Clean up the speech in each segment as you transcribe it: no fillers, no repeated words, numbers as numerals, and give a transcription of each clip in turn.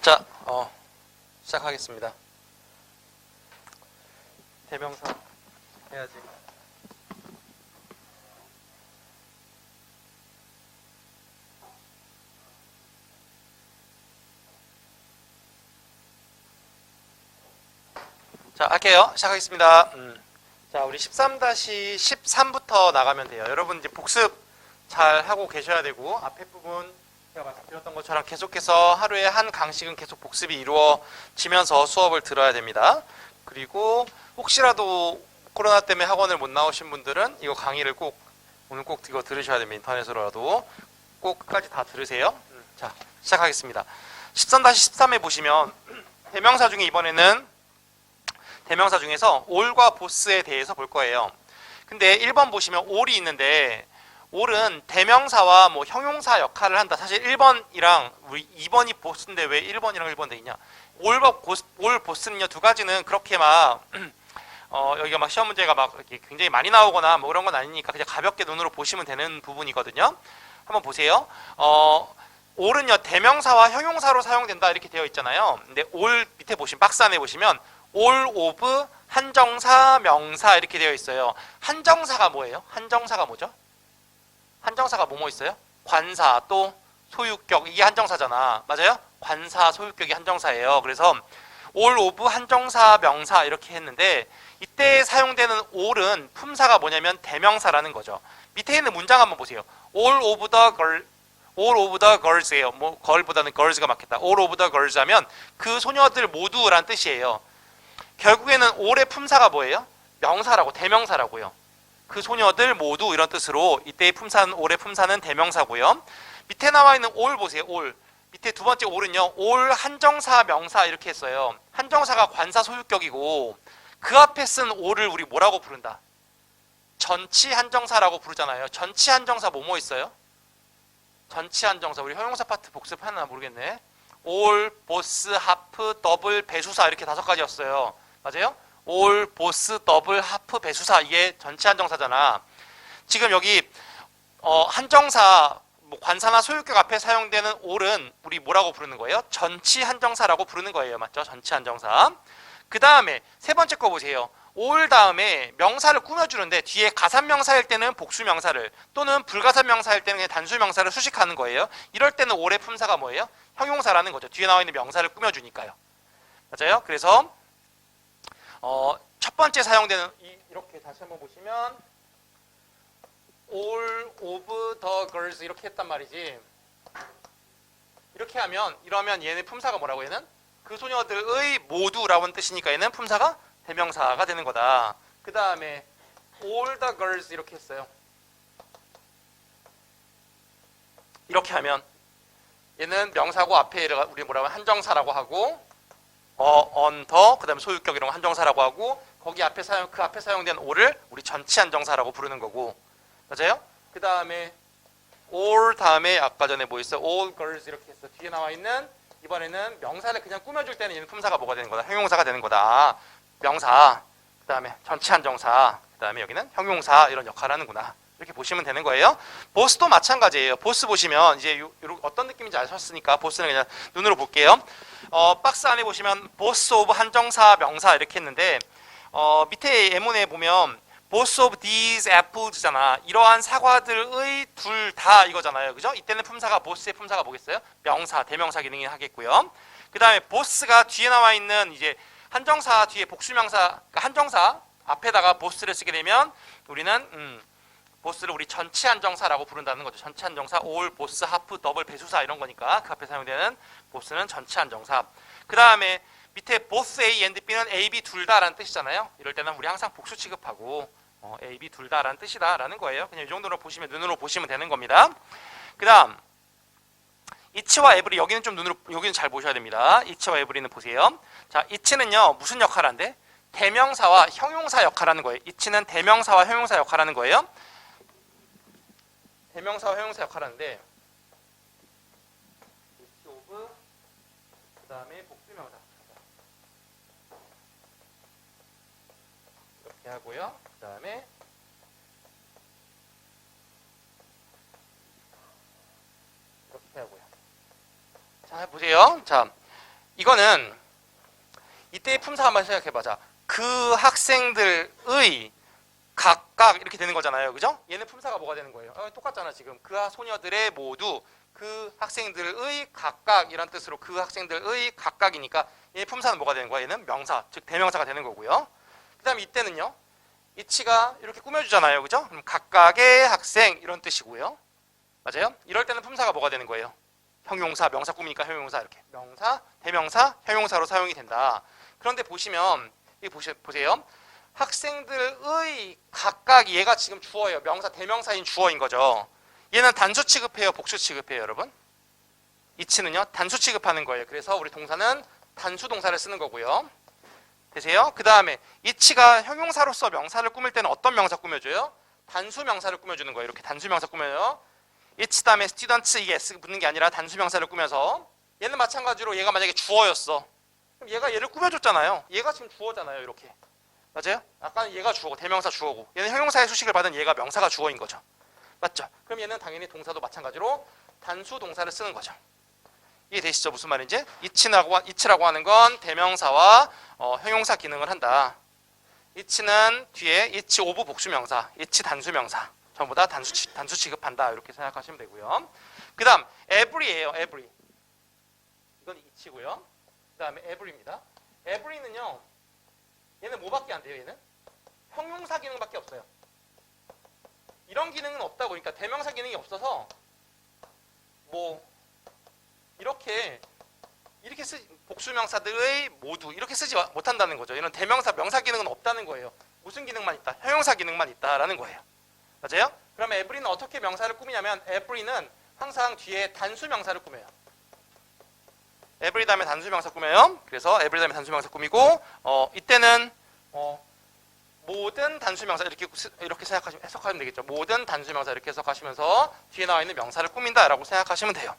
자, 시작하겠습니다. 대명사 해야지. 자, 할게요. 시작하겠습니다. 자, 우리 13-13부터 나가면 돼요. 여러분 이제 복습 잘 하고 계셔야 되고, 앞에 부분 제가 말씀드렸던 것처럼 계속해서 하루에 한 강씩은 계속 복습이 이루어지면서 수업을 들어야 됩니다. 그리고 혹시라도 코로나 때문에 학원을 못 나오신 분들은 이거 강의를 오늘 꼭 이거 들으셔야 됩니다. 인터넷으로라도 꼭 끝까지 다 들으세요. 자, 시작하겠습니다. 13-13에 보시면 대명사 중에 이번에는 대명사 중에서 all과 both에 대해서 볼 거예요. 근데 1번 보시면 all이 있는데 all은 대명사와 뭐 형용사 역할을 한다. 사실 1번이랑 우리 2번이 both인데 왜 1번이랑 1번 돼 있냐? all과 both는요, 두 가지는 그렇게 막 여기가 막 시험 문제가 막 이렇게 굉장히 많이 나오거나 뭐 그런 건 아니니까 그냥 가볍게 눈으로 보시면 되는 부분이거든요. 한번 보세요. all은요, 대명사와 형용사로 사용된다 이렇게 되어 있잖아요. 근데 all 밑에 보시면 박스 안에 보시면 all of 한정사, 명사 이렇게 되어 있어요. 한정사가 뭐예요? 한정사가 뭐죠? 한정사가 뭐뭐 있어요? 관사 또 소유격, 이게 한정사잖아. 맞아요? 관사, 소유격이 한정사예요. 그래서 all of 한정사, 명사 이렇게 했는데 이때 사용되는 all은 품사가 뭐냐면 대명사라는 거죠. 밑에 있는 문장 한번 보세요. all of the girls예요. 뭐 girl보다는 girls가 맞겠다. all of the girls 하면 그 소녀들 모두란 뜻이에요. 결국에는 all의 품사가 뭐예요? 명사라고, 대명사라고요. 그 소녀들 모두 이런 뜻으로 이때의 품사는, all의 품사는 대명사고요. 밑에 나와 있는 all 보세요. all. 밑에 두 번째 all은요, all 한정사, 명사 이렇게 했어요. 한정사가 관사, 소유격이고 그 앞에 쓴 all을 우리 뭐라고 부른다? 전치 한정사라고 부르잖아요. 전치 한정사 뭐뭐 있어요? 전치 한정사, 우리 형용사 파트 복습하나 모르겠네. all, both, half, double, 배수사 이렇게 5가지였어요. 맞아요? all, both, double, half, 배수사, 이게 전치 한정사잖아. 지금 여기 한정사, 뭐 관사나 소유격 앞에 사용되는 all은 우리 뭐라고 부르는 거예요? 전치 한정사라고 부르는 거예요. 맞죠? 전치 한정사. 그 다음에 세 번째 거 보세요. all 다음에 명사를 꾸며주는데 뒤에 가산명사일 때는 복수명사를, 또는 불가산명사일 때는 그냥 단수명사를 수식하는 거예요. 이럴 때는 all의 품사가 뭐예요? 형용사라는 거죠. 뒤에 나와 있는 명사를 꾸며주니까요. 맞아요? 그래서 첫 번째 사용되는 이렇게 다시 한번 보시면 all of the girls 이렇게 했단 말이지. 이렇게 하면, 이러면 얘는 품사가 뭐라고? 얘는 그 소녀들의 모두라는 뜻이니까 얘는 품사가 대명사가 되는 거다. 그 다음에 all the girls 이렇게 했어요. 이렇게 하면 얘는 명사고 앞에 우리 뭐라고 하면 한정사라고 하고 on the, 그 다음에 소유격 이런 거 한정사라고 하고 거기 앞에 그 앞에 사용된 all을 우리 전치 한정사라고 부르는 거고. 맞아요? 그 다음에 all 다음에 아까 전에 뭐 있어? all girls 이렇게 했어. 뒤에 나와 있는 이번에는 명사를 그냥 꾸며줄 때는 얘는 품사가 뭐가 되는 거다? 형용사가 되는 거다. 명사, 그 다음에 전치 한정사, 그 다음에 여기는 형용사 이런 역할을 하는구나. 이렇게 보시면 되는 거예요. 보스도 마찬가지예요. 보스 보시면 이제 어떤 느낌인지 아셨으니까 보스는 그냥 눈으로 볼게요. 박스 안에 보시면 보스 오브 한정사, 명사 이렇게 했는데 밑에 예문에 보면 both of these apples잖아. 이러한 사과들의 둘 다 이거잖아요. 그죠? 이때는 품사가, both의 품사가 뭐겠어요? 명사, 대명사 기능이 하겠고요. 그 다음에 both가 뒤에 나와 있는 이제 한정사 뒤에 복수명사, 그러니까 한정사 앞에다가 both를 쓰게 되면 우리는 both를 우리 전치 한정사라고 부른다는 거죠. 전치 한정사, all, both, half, double, 배수사 이런 거니까 그 앞에 사용되는 both는 전치 한정사. 그 다음에 밑에 both A and B는 A, B 둘 다라는 뜻이잖아요. 이럴 때는 우리 항상 복수 취급하고 A, B 둘 다라는 뜻이다라는 거예요. 그냥 이 정도로 보시면, 눈으로 보시면 되는 겁니다. 그 다음 it와 every, 여기는 좀 여기는 잘 보셔야 됩니다. it와 every는 보세요. 자, it는요 무슨 역할을 한대? 대명사와 형용사 역할을 하는 거예요. it는 대명사와 형용사 역할을 하는 거예요. 대명사와 형용사 역할을 하는데 it of, 그 다음에 복수명사 이렇게 하고요. 그 다음에 이렇게 하고요. 자, 보세요. 자, 이거는 이때의 품사 한번 생각해보자. 그 학생들의 각각 이렇게 되는 거잖아요. 그죠? 얘는 품사가 뭐가 되는 거예요? 똑같잖아 지금. 그 소녀들의 모두 그 학생들의 각각 이란 뜻으로 그 학생들의 각각이니까 얘 품사는 뭐가 되는 거야? 얘는 명사, 즉 대명사가 되는 거고요. 그 다음에 이때는요. 이치가 이렇게 꾸며주잖아요. 그죠? 그럼 각각의 학생 이런 뜻이고요. 맞아요? 이럴 때는 품사가 뭐가 되는 거예요? 형용사, 명사 꾸미니까 형용사 이렇게. 명사, 대명사, 형용사로 사용이 된다. 그런데 보시면 여기 보세요. 학생들의 각각 얘가 지금 주어예요. 명사, 대명사인 주어인 거죠. 얘는 단수 취급해요? 복수 취급해요? 여러분? 이치는요. 단수 취급하는 거예요. 그래서 우리 동사는 단수 동사를 쓰는 거고요. 되세요? 그 다음에 이치가 형용사로서 명사를 꾸밀 때는 어떤 명사 꾸며줘요? 단수 명사를 꾸며주는 거예요. 이렇게 단수 명사 꾸며요. 이치 다음에 students 이 s 붙는 게 아니라 단수 명사를 꾸며서 얘는 마찬가지로 얘가 만약에 주어였어. 그럼 얘가 얘를 꾸며줬잖아요. 얘가 지금 주어잖아요. 이렇게. 맞아요? 아까는 얘가 주어고 대명사 주어고 얘는 형용사의 수식을 받은 얘가 명사가 주어인 거죠. 맞죠? 그럼 얘는 당연히 동사도 마찬가지로 단수 동사를 쓰는 거죠. 이해되시죠? 무슨 말인지? 이치라고 하는 건 대명사와 형용사 기능을 한다. 이치는 뒤에 이치 오브 복수명사, 이치 단수명사 전부 다 단수 취급한다. 이렇게 생각하시면 되고요. 그 다음 every예요. every. 이건 이치고요. 그 다음에 every입니다. every는요. 얘는 뭐밖에 안 돼요? 얘는 형용사 기능밖에 없어요. 이런 기능은 없다고. 그러니까 대명사 기능이 없어서 뭐 이렇게 복수명사들의 모두 이렇게 쓰지 못한다는 거죠. 이런 대명사, 명사 기능은 없다는 거예요. 무슨 기능만 있다? 형용사 기능만 있다라는 거예요. 맞아요? 그러면 every는 어떻게 명사를 꾸미냐면 every는 항상 뒤에 단수 명사를 꾸며요. every 다음에 단수 명사 꾸며요. 그래서 every 다음에 단수 명사 꾸미고 이때는 모든 단수 명사 이렇게 해석하시면 되겠죠. 모든 단수 명사 이렇게 해석하시면서 뒤에 나와 있는 명사를 꾸민다라고 생각하시면 돼요.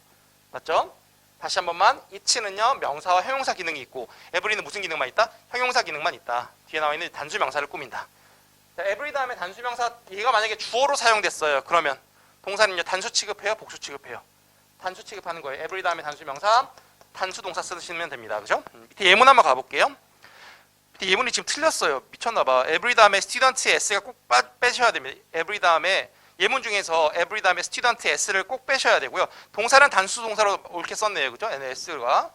맞죠? 다시 한 번만. 이치는요. 명사와 형용사 기능이 있고 every는 무슨 기능만 있다? 형용사 기능만 있다. 뒤에 나와 있는 단수 명사를 꾸민다. 자, every 다음에 단수 명사 얘가 만약에 주어로 사용됐어요. 그러면 동사는요. 단수 취급해요? 복수 취급해요? 단수 취급하는 거예요. every 다음에 단수 명사 단수 동사 쓰시면 됩니다. 그죠? 밑에 예문 한번 가볼게요. 밑에 예문이 지금 틀렸어요. 미쳤나봐. every 다음에 student의 s가 꼭 빼셔야 됩니다. every 다음에 예문 중에서 every 다음에 student s를 꼭 빼셔야 되고요. 동사는 단수 동사로 옳게 썼네요. 그죠? s가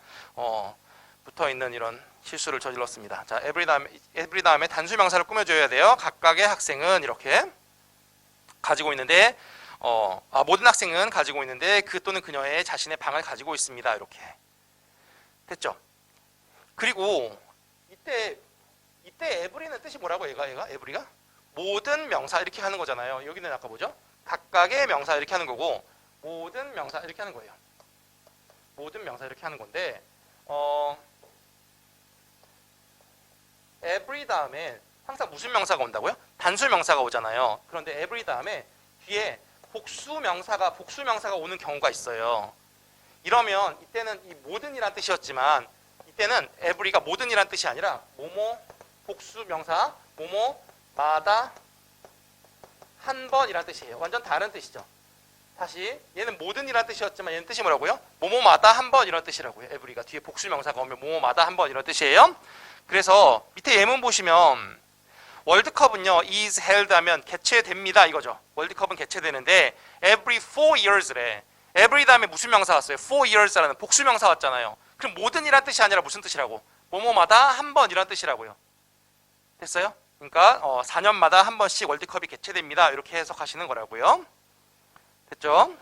붙어 있는 이런 실수를 저질렀습니다. 자, every 다음에 단수 명사를 꾸며줘야 돼요. 각각의 학생은 이렇게 가지고 있는데 모든 학생은 가지고 있는데 그 또는 그녀의 자신의 방을 가지고 있습니다. 이렇게 됐죠? 그리고 이때 every는 뜻이 뭐라고 얘가 every가 모든 명사 이렇게 하는 거잖아요. 여기는 아까 뭐죠? 각각의 명사 이렇게 하는 거고 모든 명사 이렇게 하는 거예요. 모든 명사 이렇게 하는 건데 every 다음에 항상 무슨 명사가 온다고요? 단수 명사가 오잖아요. 그런데 every 다음에 뒤에 복수 명사가 오는 경우가 있어요. 이러면 이때는 이 모든이란 뜻이었지만 이때는 every가 모든이란 뜻이 아니라 뭐뭐 복수 명사 뭐뭐마다 한 번이란 뜻이에요. 완전 다른 뜻이죠. 다시 얘는 모든이란 뜻이었지만 얘는 뜻이 뭐라고요? 뭐뭐마다 한 번 이런 뜻이라고요. every가 뒤에 복수 명사가 오면 뭐뭐마다 한 번 이런 뜻이에요. 그래서 밑에 예문 보시면 월드컵은요 is held 하면 개최됩니다 이거죠. 월드컵은 개최되는데 every 4years래. every 다음에 무슨 명사 왔어요? 4years라는 복수 명사 왔잖아요. 그럼 모든이란 뜻이 아니라 무슨 뜻이라고? 뭐뭐마다 한 번 이란 뜻이라고요. 됐어요? 그러니까 4년마다 한 번씩 월드컵이 개최됩니다. 이렇게 해석하시는 거라고요. 됐죠?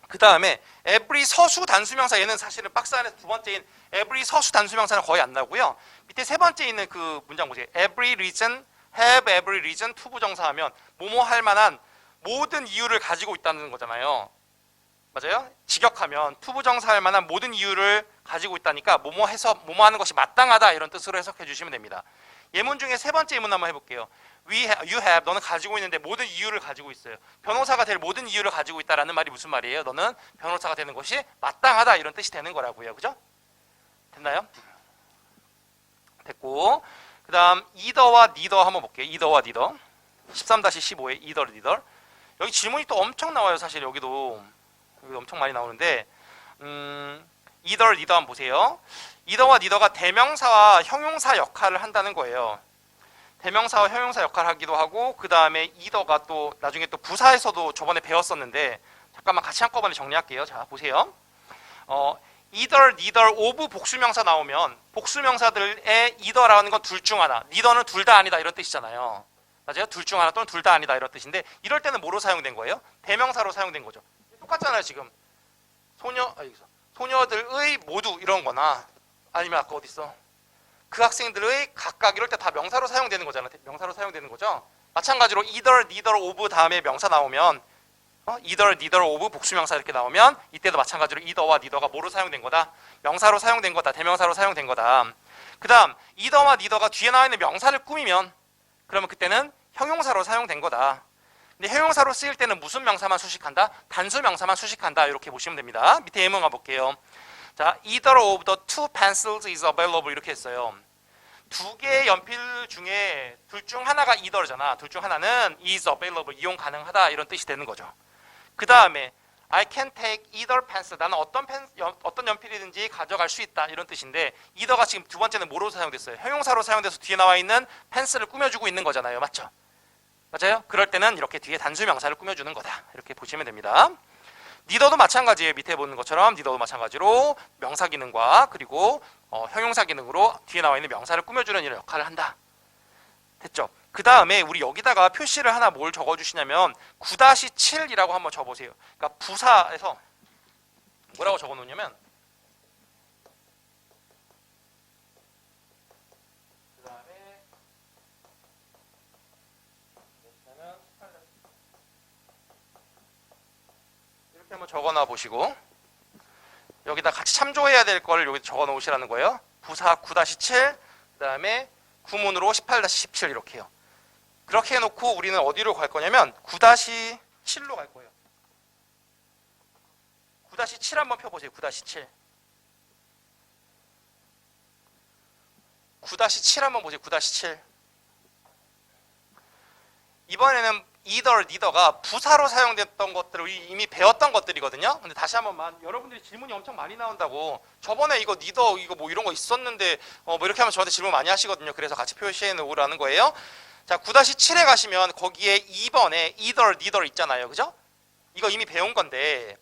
그 다음에 every 서수 단수명사 얘는 사실은 박스 안에서 두 번째인 every 서수 단수명사는 거의 안 나오고요. 밑에 세 번째 있는 그 문장 보세요. every reason, have every reason to 부정사하면 뭐뭐 할 만한 모든 이유를 가지고 있다는 거잖아요. 맞아요? 직역하면 to 부정사 할 만한 모든 이유를 가지고 있다니까 뭐뭐 해서 뭐뭐 하는 것이 마땅하다 이런 뜻으로 해석해 주시면 됩니다. 예문 중에 세 번째 예문 한번 해볼게요. you have 너는 가지고 있는데 모든 이유를 가지고 있어요. 변호사가 될 모든 이유를 가지고 있다라는 말이 무슨 말이에요? 너는 변호사가 되는 것이 마땅하다 이런 뜻이 되는 거라고요. 그죠? 됐나요? 됐고 그 다음 either와 neither 한번 볼게요. either와 neither 13-15에 either, neither 여기 질문이 또 엄청 나와요. 사실 여기도 엄청 많이 나오는데 either, neither 한번 보세요. either와 neither가 대명사와 형용사 역할을 한다는 거예요. 대명사와 형용사 역할을 하기도 하고 그 다음에 either가 또 나중에 또 부사에서도 저번에 배웠었는데 잠깐만 같이 한꺼번에 정리할게요. 자 보세요. either, neither, of 복수명사 나오면 복수명사들의 either라는 건 둘 중 하나, neither는 둘 다 아니다 이런 뜻이잖아요. 맞아요? 둘 중 하나 또는 둘 다 아니다 이런 뜻인데 이럴 때는 뭐로 사용된 거예요? 대명사로 사용된 거죠. 똑같잖아요 지금. 소녀들의 모두 이런 거나 아니면 아까 어디 있어? 그 학생들의 각각 이럴 때 다 명사로 사용되는 거잖아요. 명사로 사용되는 거죠. 마찬가지로 either, neither, of 다음에 명사 나오면 either, neither, of 복수명사 이렇게 나오면 이때도 마찬가지로 either와 neither가 뭐로 사용된 거다? 명사로 사용된 거다. 대명사로 사용된 거다. 그 다음 either와 neither가 뒤에 나와 있는 명사를 꾸미면 그러면 그때는 형용사로 사용된 거다. 근데 형용사로 쓰일 때는 무슨 명사만 수식한다? 단수 명사만 수식한다. 이렇게 보시면 됩니다. 밑에 예문 가볼게요. 자, either of the two pencils is available 이렇게 했어요. 두 개의 연필 중에 둘 중 하나가 either잖아. 둘 중 하나는 is available, 이용 가능하다 이런 뜻이 되는 거죠. 그 다음에 I can take either pencil, 나는 어떤 연필이든지 가져갈 수 있다 이런 뜻인데 either가 지금 두 번째는 뭐로 사용됐어요? 형용사로 사용돼서 뒤에 나와 있는 펜슬을 꾸며주고 있는 거잖아요. 맞죠? 맞아요? 그럴 때는 이렇게 뒤에 단수 명사를 꾸며주는 거다 이렇게 보시면 됩니다. neither도 마찬가지예요. 밑에 보는 것처럼 neither도 마찬가지로 명사 기능과 그리고 형용사 기능으로 뒤에 나와 있는 명사를 꾸며주는 이런 역할을 한다. 됐죠? 그 다음에 우리 여기다가 표시를 하나 뭘 적어주시냐면 9-7이라고 한번 적어보세요. 그러니까 부사에서 뭐라고 적어놓냐면 그 다음에 이렇게 한번 적어놔 보시고 여기다 같이 참조해야 될 거를 여기 적어 놓으시라는 거예요. 부사 9-7 그 다음에 구문으로 18-17 이렇게 해요. 그렇게 해놓고 우리는 어디로 갈 거냐면 9-7로 갈 거예요. 9-7 한번 펴보세요. 9-7 9-7 한번 보세요. 9-7 이번에는 either, neither가 부사로 사용됐던 것들을 이미 배웠던 것들이거든요. 근데 다시 한 번만 여러분들이 질문이 엄청 많이 나온다고 저번에 이거 neither 이거 뭐 이런 거 있었는데 뭐 이렇게 하면 저한테 질문 많이 하시거든요. 그래서 같이 표시해 놓으라는 거예요. 자 9-7에 가시면 거기에 2번에 either, neither 있잖아요. 그죠? 이거 이미 배운 건데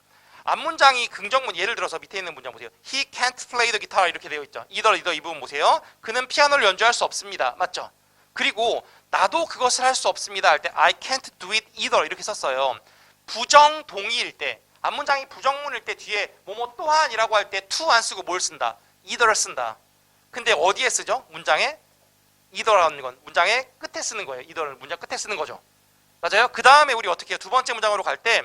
앞문장이 긍정문 예를 들어서 밑에 있는 문장 보세요. He can't play the guitar 이렇게 되어 있죠. either, neither 이 부분 보세요. 그는 피아노를 연주할 수 없습니다. 맞죠? 그리고 나도 그것을 할 수 없습니다 할 때 I can't do it either 이렇게 썼어요. 부정 동의일 때 앞문장이 부정문일 때 뒤에 뭐뭐 또한이라고 할 때 to 안 쓰고 뭘 쓴다? either를 쓴다. 근데 어디에 쓰죠? 문장에 either라는 건 문장의 끝에 쓰는 거예요. either를 문장 끝에 쓰는 거죠. 맞아요? 그 다음에 우리 어떻게 해요? 두 번째 문장으로 갈 때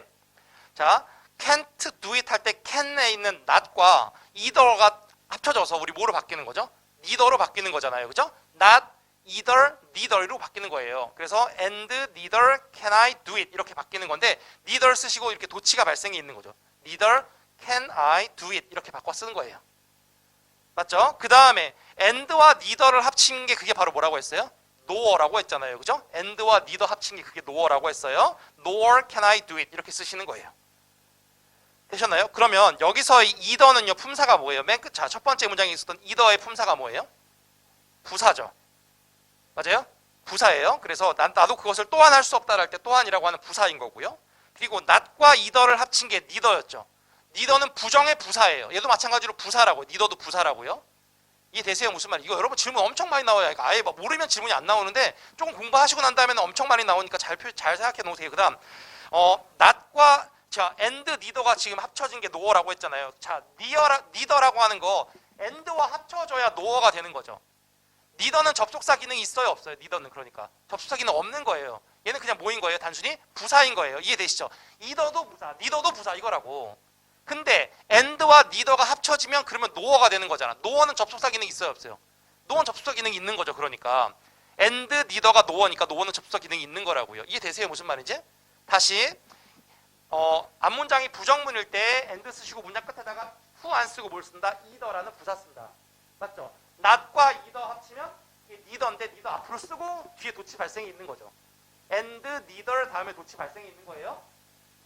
자 can't do it 할 때 can에 있는 not과 either가 합쳐져서 우리 뭐로 바뀌는 거죠? neither로 바뀌는 거잖아요. 그죠? not either, neither로 바뀌는 거예요. 그래서 and neither can I do it 이렇게 바뀌는 건데 neither 쓰시고 이렇게 도치가 발생이 있는 거죠. neither can I do it 이렇게 바꿔 쓰는 거예요. 맞죠? 그 다음에 and와 neither를 합친 게 그게 바로 뭐라고 했어요? nor라고 했잖아요. 그죠? and와 neither 합친 게 그게 nor라고 했어요. nor can I do it 이렇게 쓰시는 거예요. 되셨나요? 그러면 여기서 either는요 품사가 뭐예요? 맨 끝, 자, 첫 번째 문장에 있었던 either의 품사가 뭐예요? 부사죠. 맞아요? 부사예요. 그래서 나도 그것을 또한 할 수 없다 할 때 또한이라고 하는 부사인 거고요. 그리고 not과 either를 합친 게 neither였죠. neither는 부정의 부사예요. 얘도 마찬가지로 부사라고요. neither도 부사라고요. 이해되세요? 무슨 말이에요? 이거 여러분 질문 엄청 많이 나와요. 그러니까 아예 모르면 질문이 안 나오는데 조금 공부하시고 난 다음에는 엄청 많이 나오니까 잘 생각해 놓으세요. 그 다음 not과 자, and neither가 지금 합쳐진 게 nor라고 했잖아요. 자, neither라고 하는 거 and와 합쳐져야 nor가 되는 거죠. neither는 접속사 기능이 있어요? 없어요? neither는 그러니까 접속사 기능 없는 거예요. 얘는 그냥 뭐인 거예요? 단순히 부사인 거예요. 이해되시죠? either도 부사, neither도 부사 이거라고. 근데 and와 neither가 합쳐지면 그러면 nor가 되는 거잖아. nor는 접속사 기능이 있어요? 없어요? nor는 접속사 기능이 있는 거죠. 그러니까 and neither가 nor니까 nor는 접속사 기능이 있는 거라고요. 이해되세요? 무슨 말인지? 다시 앞문장이 부정문일 때 and 쓰시고 문장 끝에다가 who 안 쓰고 뭘 쓴다? either라는 부사 쓴다. 맞죠? not과 either 합치면 neither인데 neither 앞으로 쓰고 뒤에 도치 발생이 있는 거죠. and neither 다음에 도치 발생이 있는 거예요.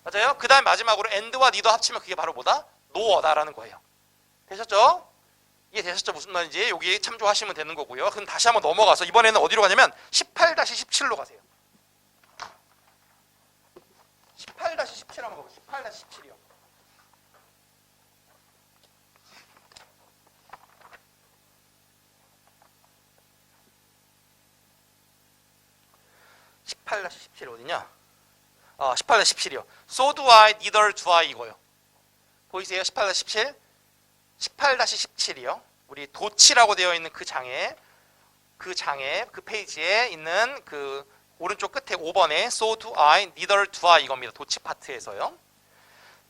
맞아요? 그 다음 마지막으로 and와 neither 합치면 그게 바로 뭐다? nor다라는 거예요. 되셨죠? 이해되셨죠? 무슨 말인지 여기 참조하시면 되는 거고요. 그럼 다시 한번 넘어가서 이번에는 어디로 가냐면 18-17로 가세요. 18-17 한번 가보세요. 18-17이요. 18-17 어디냐? 18-17이요. So do I, neither do I 이거요. 보이세요? 18-17. 18-17이요. 우리 도치라고 되어 있는 그 장에 그 페이지에 있는 그 오른쪽 끝에 5번에 So do I, neither do I 이겁니다. 도치 파트에서요.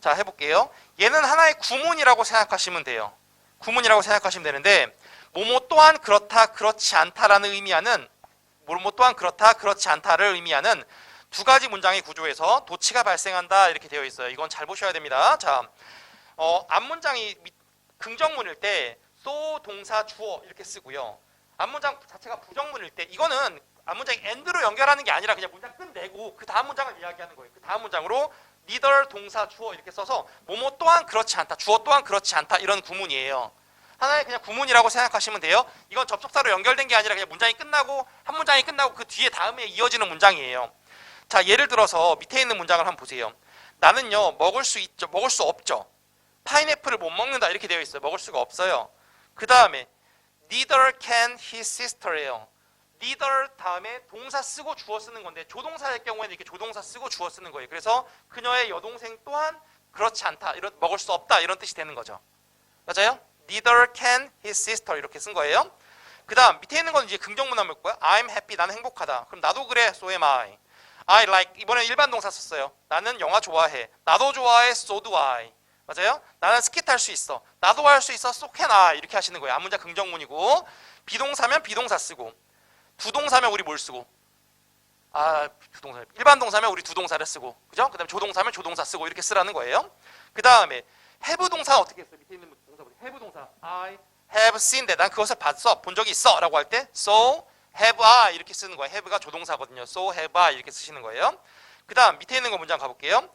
자, 해볼게요. 얘는 하나의 구문이라고 생각하시면 돼요. 구문이라고 생각하시면 되는데 뭐뭐 또한 그렇다, 그렇지 않다라는 의미하는 뭐뭐 또한 그렇다, 그렇지 않다를 의미하는 두 가지 문장의 구조에서 도치가 발생한다 이렇게 되어 있어요. 이건 잘 보셔야 됩니다. 자, 앞문장이 긍정문일 때 so 동사 주어 이렇게 쓰고요. 앞문장 자체가 부정문일 때 이거는 앞문장이 and로 연결하는 게 아니라 그냥 문장 끝내고 그 다음 문장을 이야기하는 거예요. 그 다음 문장으로 neither 동사 주어 이렇게 써서 뭐뭐 또한 그렇지 않다, 주어 또한 그렇지 않다 이런 구문이에요. 하나의 그냥 구문이라고 생각하시면 돼요. 이건 접속사로 연결된 게 아니라 그냥 문장이 끝나고 한 문장이 끝나고 그 뒤에 다음에 이어지는 문장이에요. 자, 예를 들어서 밑에 있는 문장을 한번 보세요. 나는요 먹을 수 있죠, 먹을 수 없죠. 파인애플을 못 먹는다 이렇게 되어 있어요. 먹을 수가 없어요. 그 다음에 neither can his sister예요. neither 다음에 동사 쓰고 주어 쓰는 건데 조동사일 경우에는 이렇게 조동사 쓰고 주어 쓰는 거예요. 그래서 그녀의 여동생 또한 그렇지 않다, 이런 먹을 수 없다 이런 뜻이 되는 거죠. 맞아요? neither can his sister 이렇게 쓴 거예요. 그 다음 밑에 있는 건 이제 긍정문화 볼 거야. I'm happy, 나는 행복하다. 그럼 나도 그래, so am I. I like, 이번엔 일반 동사 썼어요. 나는 영화 좋아해. 나도 좋아해, so do I. 맞아요? 나는 스키 탈 수 있어. 나도 할 수 있어, so can I. 이렇게 하시는 거예요. 앞문장 긍정문이고 비동사면 비동사 쓰고 부동사면 우리 뭘 쓰고 부동사. 일반 동사면 우리 두 동사를 쓰고 그죠? 그 다음에 조동사면 조동사 쓰고 이렇게 쓰라는 거예요. 그 다음에 have 동사 어떻게 했어요? 밑에 있는 동사 보세요. have 동사 I have seen that. 난 그것을 봤어. 본 적이 있어. 라고 할 때 so have I 이렇게 쓰는 거예요. have가 조동사거든요. so have I 이렇게 쓰시는 거예요. 그 다음 밑에 있는 거 문장 가볼게요.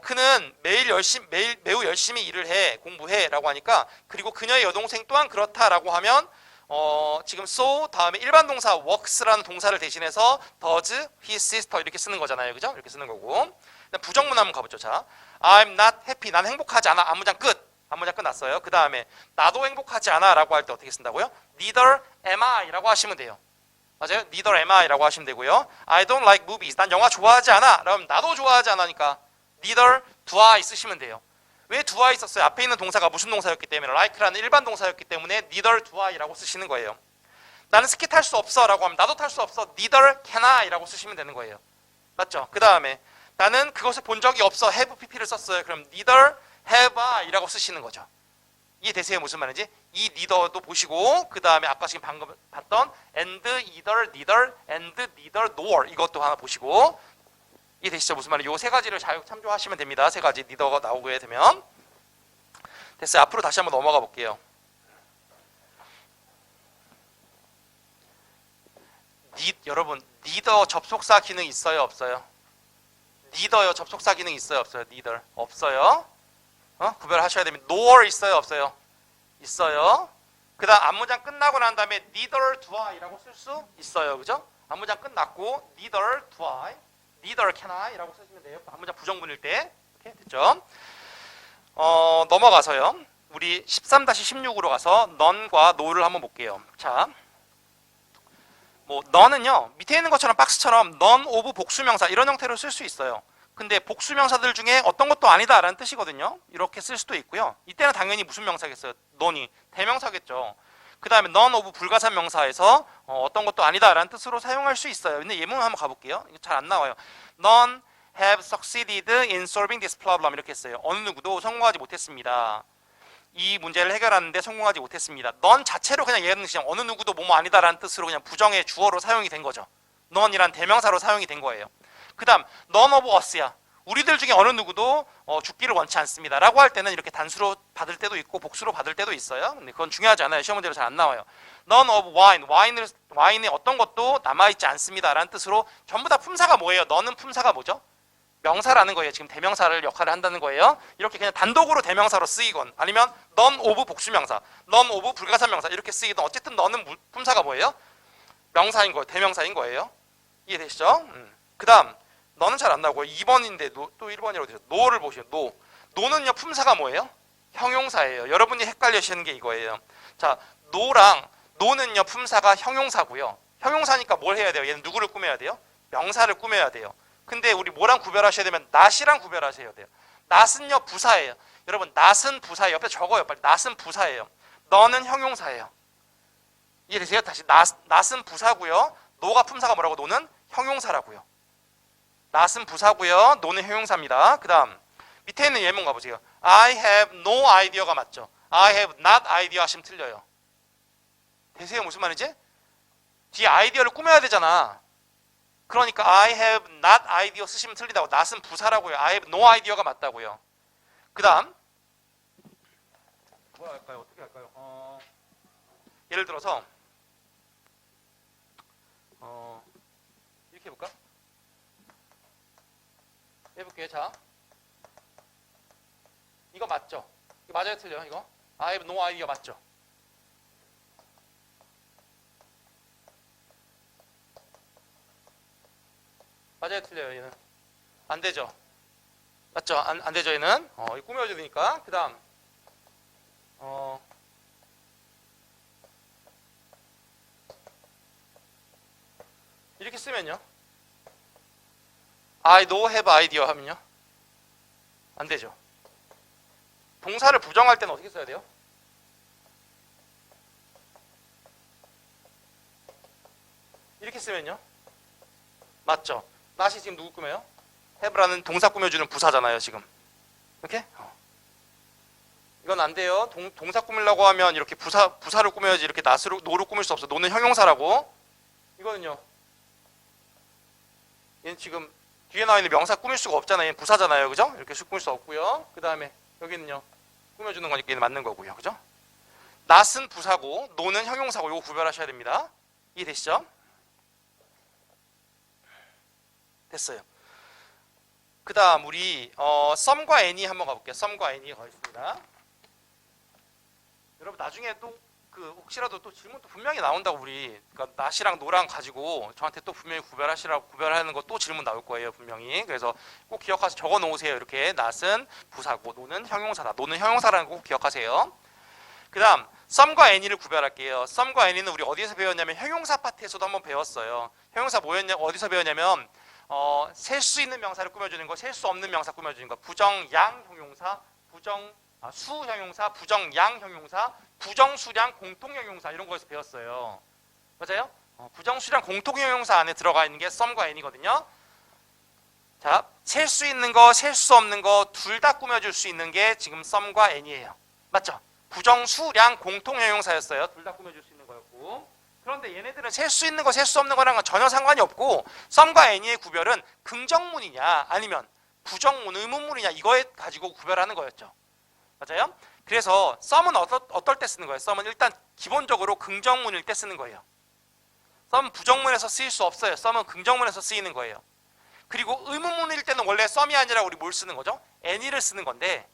그는 매우 열심히 일을 해, 공부해 라고 하니까 그리고 그녀의 여동생 또한 그렇다라고 하면 지금 so 다음에 일반 동사 works라는 동사를 대신해서 does his sister 이렇게 쓰는 거잖아요. 그죠? 이렇게 쓰는 거고. 부정문 한번 가보죠. 자, I'm not happy. 난 행복하지 않아. 앞문장 끝. 앞문장 끝났어요. 그 다음에 나도 행복하지 않아 라고 할 때 어떻게 쓴다고요? neither am I 라고 하시면 돼요. 맞아요? neither am I 라고 하시면 되고요. I don't like movies. 난 영화 좋아하지 않아. 그럼 나도 좋아하지 않으니까 neither do I 쓰시면 돼요. 왜 do I 썼어요? 앞에 있는 동사가 무슨 동사였기 때문에 like라는 일반 동사였기 때문에 neither do I 라고 쓰시는 거예요. 나는 스키 탈 수 없어 라고 하면 나도 탈 수 없어. neither can I 라고 쓰시면 되는 거예요. 맞죠? 그 다음에 나는 그것을 본 적이 없어. have pp를 썼어요. 그럼 neither have I 라고 쓰시는 거죠. 이해되세요? 무슨 말인지? 이 neither도 보시고 그 다음에 아까 지금 방금 봤던 and, either, neither, and, neither, nor 이것도 하나 보시고 이해되시죠? 무슨 말인지? 요 세 가지를 잘 참조하시면 됩니다. 세 가지 neither가 나오게 되면 됐어요. 앞으로 다시 한번 넘어가 볼게요. 여러분 neither 접속사 기능 있어요? 없어요? neither요 접속사 기능 있어요? 없어요? neither 없어요. 구별하셔야 됩니다. nor 있어요? 없어요? 있어요. 그 다음 앞문장 끝나고 난 다음에 neither do I 라고 쓸 수 있어요. 그죠? 앞문장 끝났고 neither do I, neither can I 라고 쓰시면 돼요. 앞문장 부정문일 때. 이렇게 됐죠? 넘어가서요. 우리 13-16으로 가서 none과 no를 한번 볼게요. 자, none은요 밑에 있는 것처럼 박스처럼 none of 복수명사 이런 형태로 쓸 수 있어요. 근데 복수명사들 중에 어떤 것도 아니다라는 뜻이거든요. 이렇게 쓸 수도 있고요. 이때는 당연히 무슨 명사겠어요? none이 대명사겠죠. 그 다음에 none of 불가산 명사에서 어떤 것도 아니다라는 뜻으로 사용할 수 있어요. 근데 예문 한번 가볼게요. 이거 잘 안 나와요. None have succeeded in solving this problem 이렇게 했어요. 어느 누구도 성공하지 못했습니다. 이 문제를 해결하는데 성공하지 못했습니다. none 자체로 그냥 예는 그냥 어느 누구도 뭐뭐 아니다라는 뜻으로 그냥 부정의 주어로 사용이 된 거죠. none이란 대명사로 사용이 된 거예요. 그 다음 none of us야. 우리들 중에 어느 누구도 죽기를 원치 않습니다 라고 할 때는 이렇게 단수로 받을 때도 있고 복수로 받을 때도 있어요. 근데 그건 중요하지 않아요. 시험 문제로 잘 안 나와요. None of wine, 와인의 어떤 것도 남아있지 않습니다 라는 뜻으로 전부 다 품사가 뭐예요? none은 품사가 뭐죠? 명사라는 거예요. 지금 대명사를 역할을 한다는 거예요. 이렇게 그냥 단독으로 대명사로 쓰이건 아니면 none of 복수명사, none of 불가사명사 이렇게 쓰이든 어쨌든 너는 품사가 뭐예요? 명사인 거예요. 대명사인 거예요. 이해되시죠? 그 다음 너는 잘 안 나오고요. 2번인데 또 1번이라고 되죠. no를 보시죠. no. no는요 품사가 뭐예요? 형용사예요. 여러분이 헷갈리시는 게 이거예요. 자, no는요 품사가 형용사고요. 형용사니까 뭘 해야 돼요? 얘는 누구를 꾸며야 돼요? 명사를 꾸며야 돼요. 근데 우리 뭐랑 구별하셔야 되면 not이랑 구별하셔야 돼요. not은요 부사예요. 여러분 not은 부사예요. 옆에 적어요. 빨리. not은 부사예요. 너는 형용사예요. 이해되세요? 다시 not은 부사고요. no가 품사가 뭐라고? no는 형용사라고요. not은 부사고요. no는 형용사입니다. 그 다음 밑에 있는 예문 가보세요. I have no idea가 맞죠? I have not idea 하시면 틀려요. 되세요? 무슨 말인지? 뒤에 아이디어를 꾸며야 되잖아. 그러니까 I have not idea 쓰시면 틀리다고. not은 부사라고요. I have no idea가 맞다고요. 그 다음 뭐 할까요? 어떻게 할까요? 예를 들어서 이렇게 해볼까? 해볼게요. 자, 이거 맞죠? 이거 맞아요? 틀려요? 이거? I have no idea 맞죠? 맞아요? 틀려요? 얘는 안 되죠? 맞죠? 안 되죠? 얘는 이거 꾸며줘야 되니까. 그 다음 이렇게 쓰면요. I no have idea 하면요. 안 되죠. 동사를 부정할 때는 어떻게 써야 돼요? 이렇게 쓰면요. 맞죠? not이 지금 누구 꾸며요? have라는 동사 꾸며주는 부사잖아요. 지금 이렇게? 이건 안 돼요. 동사 꾸밀라고 하면 이렇게 부사를 꾸며야지 이렇게 no를 꾸밀 수 없어. no는 형용사라고. 이거는요. 얘는 지금 뒤에 나와 있는 명사 꾸밀 수가 없잖아요. 얘는 부사잖아요. 그죠? 이렇게 꾸밀 수 없고요. 그 다음에 여기는요. 꾸며주는 거니까 얘는 맞는 거고요. 그죠? not은 부사고 no는 형용사고 이거 구별하셔야 됩니다. 이해되시죠? 됐어요. 그 다음 우리 some과 any 한번 가볼게요. some과 any 가겠습니다. 여러분 나중에 또 혹시라도 또 질문 또 분명히 나온다고 우리 그러니까 not이랑 no랑 가지고 저한테 또 분명히 구별하는 거 또 질문 나올 거예요. 분명히. 그래서 꼭 기억하셔서 적어 놓으세요. 이렇게 not은 부사고 no는 형용사다. no는 형용사라는 거 꼭 기억하세요. 그 다음 some과 any를 구별할게요. some과 any는 우리 어디서 배웠냐면 형용사 파트에서도 한번 배웠어요. 형용사 어디서 배웠냐면 셀 수 있는 명사를 꾸며주는 거, 셀 수 없는 명사 꾸며주는 거, 부정양 형용사, 수형용사, 부정양 형용사, 부정수량 공통형용사 이런 거에서 배웠어요. 맞아요? 부정수량 공통형용사 안에 들어가 있는 게 some과 any거든요. 자, 셀 수 있는 거, 셀 수 없는 거 둘 다 꾸며줄 수 있는 게 지금 some과 any예요. 맞죠? 부정수량 공통형용사였어요. 둘 다 꾸며줄 수 있는 거였고. 그런데 얘네들은 셀 수 있는 거, 셀 수 없는 거랑은 전혀 상관이 없고 some과 any의 구별은 긍정문이냐 아니면 부정문, 의문문이냐 이거에 가지고 구별하는 거였죠. 맞아요? 그래서 some은 어떨 때 쓰는 거예요? some은 일단 기본적으로 긍정문일 때 쓰는 거예요. some은 부정문에서 쓰일 수 없어요. some은 긍정문에서 쓰이는 거예요. 그리고 의문문일 때는 원래 some이 아니라 우리 뭘 쓰는 거죠? any를 쓰는 건데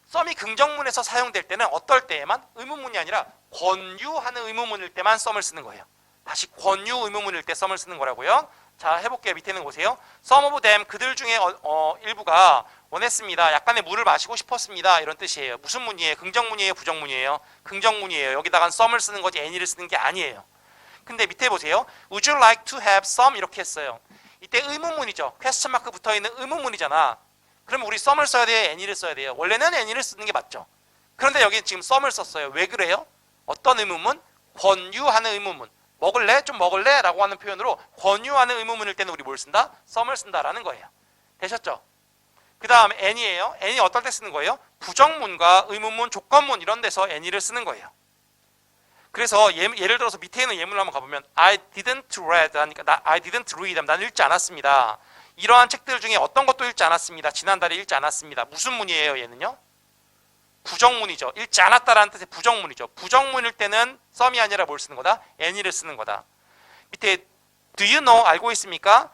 some이 긍정문에서 사용될 때는 어떨 때에만 의문문이 아니라 권유하는 의문문일 때만 some을 쓰는 거예요. 다시 권유 의문문일 때 some을 쓰는 거라고요. 자, 해볼게요. 밑에는 보세요. Some of them, 그들 중에 일부가 원했습니다. 약간의 물을 마시고 싶었습니다. 이런 뜻이에요. 무슨 문이에요? 긍정문이에요? 부정문이에요? 긍정문이에요. 여기다가 some을 쓰는 거지 any를 쓰는 게 아니에요. 근데 밑에 보세요. Would you like to have some? 이렇게 했어요. 이때 의문문이죠. 퀘스천 마크 붙어있는 의문문이잖아. 그러면 우리 some을 써야 돼요? any를 써야 돼요? 원래는 any를 쓰는 게 맞죠. 그런데 여기 지금 some을 썼어요. 왜 그래요? 어떤 의문문? 권유하는 의문문. 먹을래? 좀 먹을래? 라고 하는 표현으로 권유하는 의문문일 때는 우리 뭘 쓴다? some을 쓴다라는 거예요. 되셨죠? 그 다음 any예요. any 어떨 때 쓰는 거예요? 부정문과 의문문, 조건문 이런 데서 any를 쓰는 거예요. 그래서 예를 들어서 밑에 있는 예문을 한번 가보면 I didn't read 하니까 I didn't read 난 읽지 않았습니다. 이러한 책들 중에 어떤 것도 읽지 않았습니다. 지난달에 읽지 않았습니다. 무슨 문이에요? 얘는요? 부정문이죠. 읽지 않았다라는 뜻의 부정문이죠. 부정문일 때는 some이 아니라 뭘 쓰는 거다? any를 쓰는 거다. 밑에 do you know 알고 있습니까?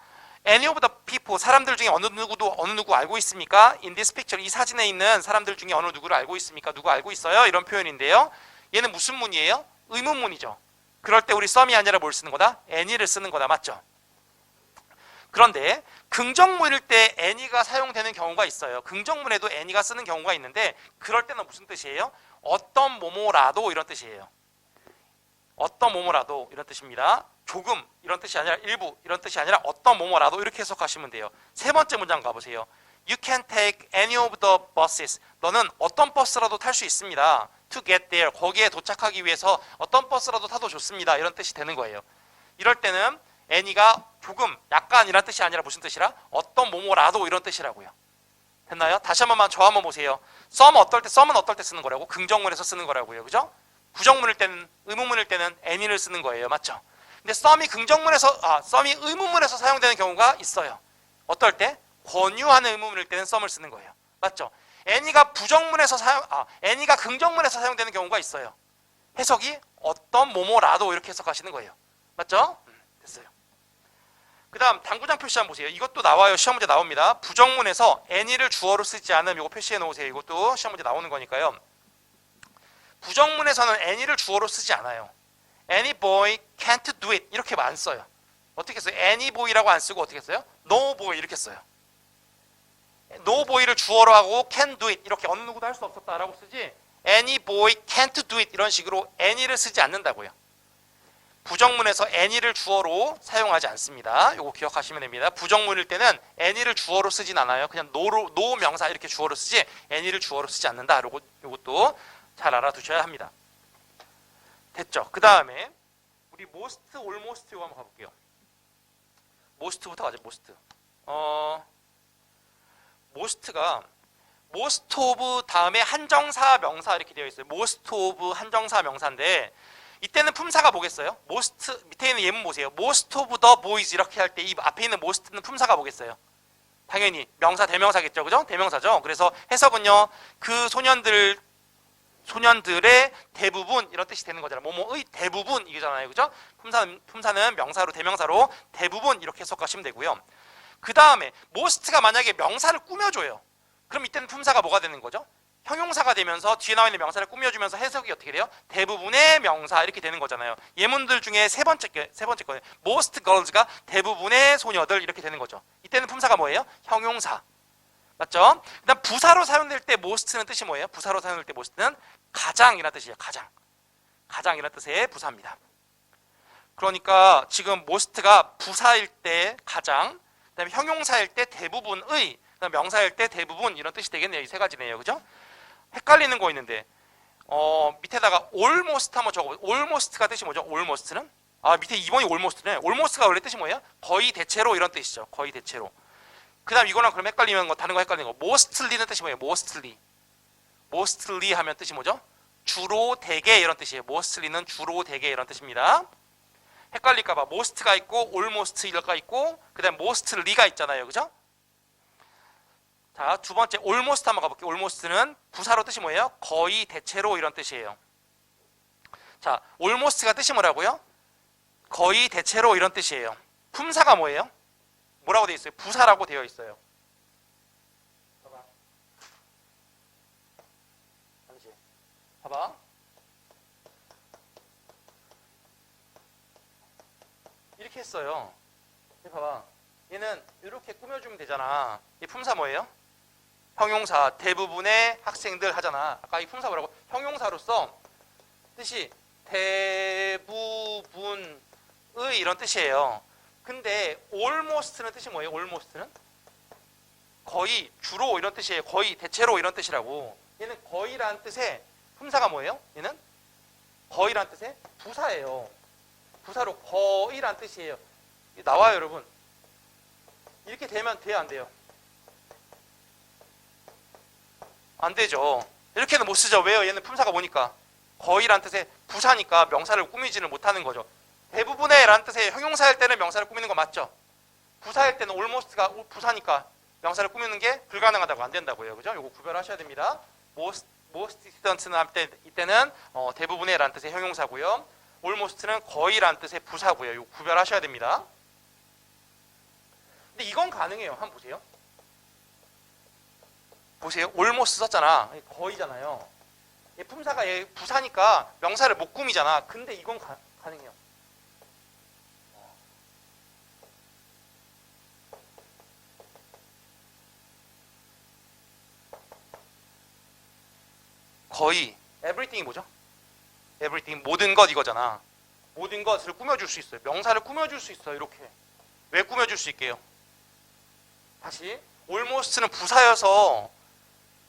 Any of the people, 사람들 중에 어느 누구 알고 있습니까? In this picture, 이 사진에 있는 사람들 중에 어느 누구를 알고 있습니까? 누구 알고 있어요? 이런 표현인데요. 얘는 무슨 문이에요? 의문문이죠. 그럴 때 우리 some이 아니라 뭘 쓰는 거다? any를 쓰는 거다. 맞죠? 그런데 긍정문일 때 any가 사용되는 경우가 있어요. 긍정문에도 any가 쓰는 경우가 있는데 그럴 때는 무슨 뜻이에요? 어떤 뭐뭐라도 이런 뜻이에요. 어떤 뭐뭐라도 이런 뜻입니다. 조금 이런 뜻이 아니라 일부 이런 뜻이 아니라 어떤 뭐뭐라도 이렇게 해석하시면 돼요. 세 번째 문장 가보세요. You can take any of the buses. 너는 어떤 버스라도 탈 수 있습니다. To get there. 거기에 도착하기 위해서 어떤 버스라도 타도 좋습니다. 이런 뜻이 되는 거예요. 이럴 때는 any가 조금, 약간 이란 뜻이 아니라 무슨 뜻이라? 어떤 뭐뭐라도 이런 뜻이라고요. 됐나요? 다시 한 번만 저 한번 보세요. some은 어떨 때 쓰는 거라고? 긍정문에서 쓰는 거라고요. 그죠? 부정문일 때는, 의문문일 때는 any를 쓰는 거예요. 맞죠? 근데 some이 의문문에서 사용되는 경우가 있어요. 어떨 때? 권유하는 의문문일 때는 some을 쓰는 거예요. 맞죠? any가 any가 긍정문에서 사용되는 경우가 있어요. 해석이 어떤 뭐뭐라도 이렇게 해석하시는 거예요. 맞죠? 됐어요. 그 다음 당구장 표시 한번 보세요. 이것도 나와요. 시험 문제 나옵니다. 부정문에서 any를 주어로 쓰지 않음 이거 표시해 놓으세요. 이것도 시험 문제 나오는 거니까요. 부정문에서는 any를 주어로 쓰지 않아요. Any boy can't do it 이렇게 안 써요. 어떻게 써요? Any boy라고 안 쓰고 어떻게 써요? No boy 이렇게 써요. No boy를 주어로 하고 can do it 이렇게 어느 누구도 할 수 없었다라고 쓰지 Any boy can't do it 이런 식으로 any를 쓰지 않는다고요. 부정문에서 any를 주어로 사용하지 않습니다. 이거 기억하시면 됩니다. 부정문일 때는 any를 주어로 쓰진 않아요. 그냥 no 명사 이렇게 주어로 쓰지 any를 주어로 쓰지 않는다. 이것도 잘 알아두셔야 합니다. 됐죠? 그 다음에 우리 most, almost 이거 한번 가볼게요. most부터 가죠. most가 most of 다음에 한정사 명사 이렇게 되어 있어요. most of 한정사 명사인데 이때는 품사가 뭐겠어요? most 밑에 있는 예문 보세요. most of the boys 이렇게 할 때 이 앞에 있는 most는 품사가 뭐겠어요? 당연히 명사 대명사겠죠. 그죠? 대명사죠. 그래서 해석은요. 그 소년들의 대부분 이런 뜻이 되는 거잖아요. 뭐뭐의 대부분 이거잖아요. 그죠? 품사는 명사로 대명사로 대부분 이렇게 해석하시면 되고요. 그 다음에 most가 만약에 명사를 꾸며줘요. 그럼 이때는 품사가 뭐가 되는 거죠? 형용사가 되면서 뒤에 나와 있는 명사를 꾸며주면서 해석이 어떻게 돼요? 대부분의 명사 이렇게 되는 거잖아요. 예문들 중에 세 번째 거예요. most girls가 대부분의 소녀들 이렇게 되는 거죠. 이때는 품사가 뭐예요? 형용사. 맞죠? 그다음 부사로 사용될 때 most는 뜻이 뭐예요? 부사로 사용될 때 most는 가장이라는 뜻이에요. 가장이라는 뜻의 부사입니다. 그러니까 지금 most가 부사일 때 가장, 그다음에 형용사일 때 대부분의, 그다음 명사일 때 대부분 이런 뜻이 되겠네요. 이 세 가지네요. 그죠? 헷갈리는 거 있는데 밑에다가 almost 한번 적어보세요. almost가 뜻이 뭐죠? almost는? 밑에 2번이 almost네. almost가 원래 뜻이 뭐예요? 거의 대체로 이런 뜻이죠. 거의 대체로. 그 다음 이거랑 그럼 헷갈리는 거, 다른 거 헷갈리는 거. mostly는 뜻이 뭐예요? mostly 하면 뜻이 뭐죠? 주로 대개 이런 뜻이에요. mostly는 주로 대개 이런 뜻입니다. 헷갈릴까봐 most가 있고 almost가 있고 그 다음 mostly가 있잖아요. 그죠? 자, 두 번째 almost 한번 가볼게요. almost는 부사로 뜻이 뭐예요? 거의 대체로 이런 뜻이에요. 자, almost가 뜻이 뭐라고요? 거의 대체로 이런 뜻이에요. 품사가 뭐예요? 뭐라고 되어 있어요? 부사라고 되어 있어요. 봐봐. 이렇게 했어요. 봐봐. 얘는 이렇게 꾸며주면 되잖아. 이 품사 뭐예요? 형용사. 대부분의 학생들 하잖아. 아까 이 품사 뭐라고? 형용사로서 뜻이 대부분의 이런 뜻이에요. 근데 almost는 뜻이 뭐예요? almost는 거의, 주로 이런 뜻이에요. 거의, 대체로 이런 뜻이라고. 얘는 거의라는 뜻의 품사가 뭐예요? 얘는 거의라는 뜻의 부사예요. 부사로 거의라는 뜻이에요. 나와요, 여러분. 이렇게 되면 돼요, 안 돼요? 안 되죠. 이렇게는 못 쓰죠. 왜요? 얘는 품사가 뭐니까? 거의라는 뜻의 부사니까 명사를 꾸미지는 못하는 거죠. 대부분의 라는 뜻의 형용사일 때는 명사를 꾸미는 거 맞죠? 부사일 때는 almost가 부사니까 명사를 꾸미는 게 불가능하다고, 안 된다고요. 그죠? 요거 구별하셔야 됩니다. most student는 할 때, 이때는 대부분의 라는 뜻의 형용사고요. almost는 거의 라는 뜻의 부사고요. 요거 구별하셔야 됩니다. 근데 이건 가능해요. 한번 보세요. 보세요. almost 썼잖아. 거의잖아요. 얘 품사가 얘 부사니까 명사를 못 꾸미잖아. 근데 이건 가능해요. 거의 everything이 뭐죠? everything 모든 것 이거잖아. 모든 것을 꾸며줄 수 있어요. 명사를 꾸며줄 수 있어요. 이렇게. 왜 꾸며줄 수 있게요? 다시 almost는 부사여서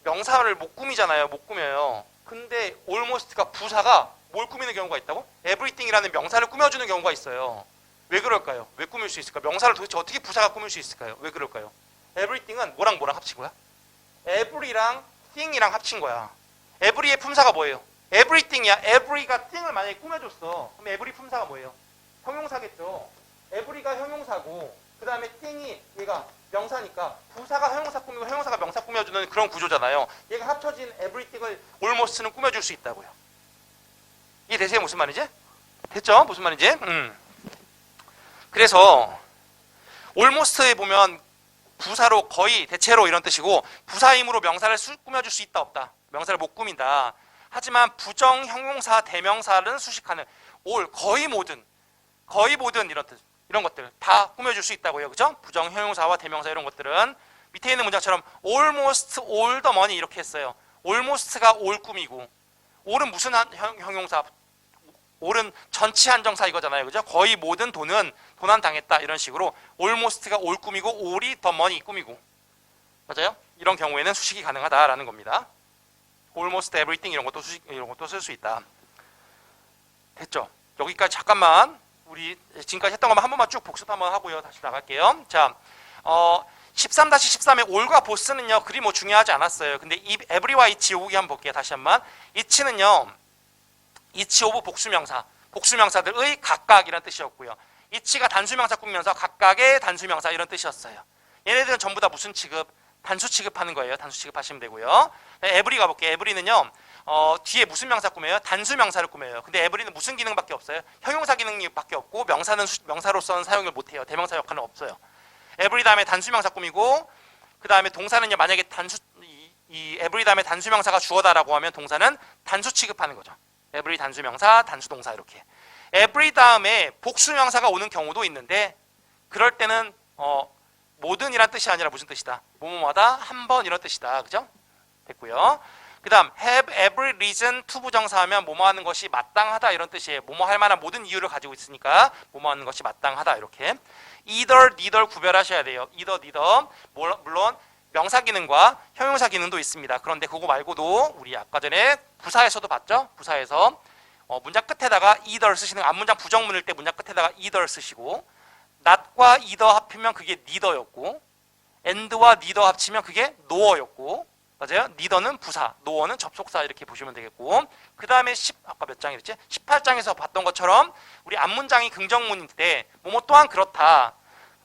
명사를 못 꾸미잖아요. 못 꾸며요. 근데 almost가 부사가 뭘 꾸미는 경우가 있다고? everything이라는 명사를 꾸며주는 경우가 있어요. 왜 그럴까요? 왜 꾸밀 수 있을까? 명사를 도대체 어떻게 부사가 꾸밀 수 있을까요? 왜 그럴까요? everything은 뭐랑 뭐랑 합친 거야? every랑 thing이랑 합친 거야. every의 품사가 뭐예요? everything이야. every가 thing을 만약에 꾸며줬어. 그럼 every 품사가 뭐예요? 형용사겠죠. every가 형용사고 그 다음에 thing이 얘가 명사니까 부사가 형용사 꾸미고 형용사가 명사 꾸며주는 그런 구조잖아요. 얘가 합쳐진 everything을 almost는 꾸며줄 수 있다고요. 이해되세요? 무슨 말인지? 됐죠? 무슨 말인지? 그래서 almost에 보면 부사로 거의 대체로 이런 뜻이고 부사임으로 명사를 꾸며줄 수 있다 없다. 명사를 못 꾸민다. 하지만 부정 형용사 대명사는 수식하는 거의 모든 이런 뜻 이런 것들 다 꾸며줄 수 있다고요. 그죠? 부정 형용사와 대명사 이런 것들은 밑에 있는 문장처럼 almost all the money 이렇게 했어요. almost가 all 꾸미고 all은 무슨 형용사? all은 전치 한정사 이거잖아요. 그죠? 거의 모든 돈은 도난 당했다 이런 식으로 almost가 all 꾸미고 all이 the money 꾸미고 맞아요? 이런 경우에는 수식이 가능하다라는 겁니다. almost everything 이런 것도 쓸 수 있다. 됐죠? 여기까지 잠깐만 우리 지금까지 했던 것만 한 번만 쭉 복습 한번 하고요. 다시 나갈게요. 자, 13-13의 all과 both는요. 그리 뭐 중요하지 않았어요. 근데 이 every와 each 여기 한번 볼게요. 다시 한번. each는요. each of 복수명사들의 각각이라는 뜻이었고요. each가 단수명사 꾸미면서 각각의 단수명사 이런 뜻이었어요. 얘네들은 전부 다 무슨 취급? 단수 취급하는 거예요. 단수 취급하시면 되고요. every 가볼게요. every는요. 뒤에 무슨 명사 꾸며요? 단수 명사를 꾸며요. 근데 every는 무슨 기능밖에 없어요? 형용사 기능밖에 없고 명사는 명사로서는 사용을 못해요. 대명사 역할은 없어요. every 다음에 단수 명사 꾸미고 그 다음에 동사는요. 만약에 이 every 다음에 단수 명사가 주어다라고 하면 동사는 단수 취급하는 거죠. every 단수 명사, 단수 동사 이렇게. every 다음에 복수 명사가 오는 경우도 있는데 그럴 때는 모든이란 뜻이 아니라 무슨 뜻이다? 뭐뭐마다 한 번 이런 뜻이다. 그죠? 됐고요. 그 다음 have every reason to 부정사하면 뭐뭐 하는 것이 마땅하다 이런 뜻이에요. 뭐뭐 할 만한 모든 이유를 가지고 있으니까 뭐뭐 하는 것이 마땅하다 이렇게. either, neither 구별하셔야 돼요. either, neither. 물론 명사 기능과 형용사 기능도 있습니다. 그런데 그거 말고도 우리 아까 전에 부사에서도 봤죠? 부사에서 문장 끝에다가 either 쓰시는 앞문장 부정문일 때 문장 끝에다가 either 쓰시고 not과 either 합치면 그게 neither였고 and와 neither 합치면 그게 nor였고 맞아요? neither는 부사, nor는 접속사 이렇게 보시면 되겠고 그 다음에 아까 몇 장이랬지? 18장에서 봤던 것처럼 우리 앞문장이 긍정문일 때 뭐뭐 또한 그렇다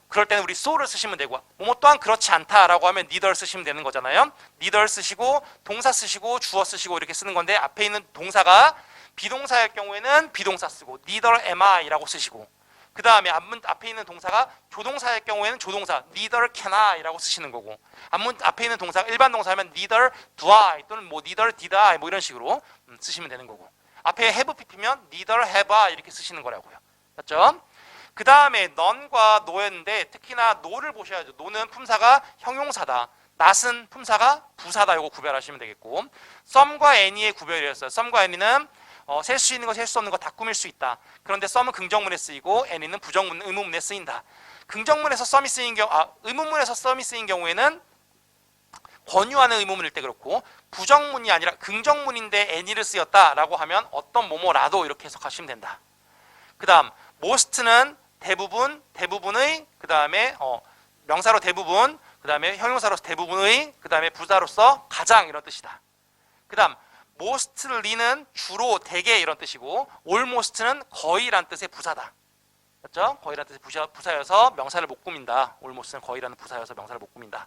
그럴 때는 우리 so를 쓰시면 되고 뭐뭐 또한 그렇지 않다라고 하면 neither 쓰시면 되는 거잖아요. neither 쓰시고 동사 쓰시고 주어 쓰시고 이렇게 쓰는 건데 앞에 있는 동사가 비동사일 경우에는 비동사 쓰고 neither am I라고 쓰시고 그 다음에 앞에 있는 동사가 조동사일 경우에는 조동사 neither can I라고 쓰시는 거고 앞에 있는 동사가 일반 동사면 neither do I 또는 뭐 neither did I 뭐 이런 식으로 쓰시면 되는 거고 앞에 have pp면 neither have I 이렇게 쓰시는 거라고요. 맞죠? 그 다음에 none과 no였는데 특히나 no를 보셔야죠. no는 품사가 형용사다. not은 품사가 부사다. 이거 구별하시면 되겠고 some과 any의 구별이었어요. some과 any는 셀 수 있는 거, 셀 수 없는 거 다 꾸밀 수 있다. 그런데 some은 긍정문에 쓰이고 any는 부정문, 의문문에 쓰인다. 긍정문에서 some이 쓰인 의문문에서 some이 쓰인 경우에는 권유하는 의문문일 때 그렇고 부정문이 아니라 긍정문인데 any를 쓰였다라고 하면 어떤 뭐뭐라도 이렇게 해석하시면 된다. 그 다음 most는 대부분의 그 다음에 명사로 대부분 그 다음에 형용사로서 대부분의 그 다음에 부사로서 가장 이런 뜻이다. 그 다음 mostly는 주로 대개 이런 뜻이고 almost는 거의란 뜻의 부사다. 맞죠? 거의란 뜻의 부사여서 명사를 못 꾸민다. almost는 거의라는 부사여서 명사를 못 꾸민다.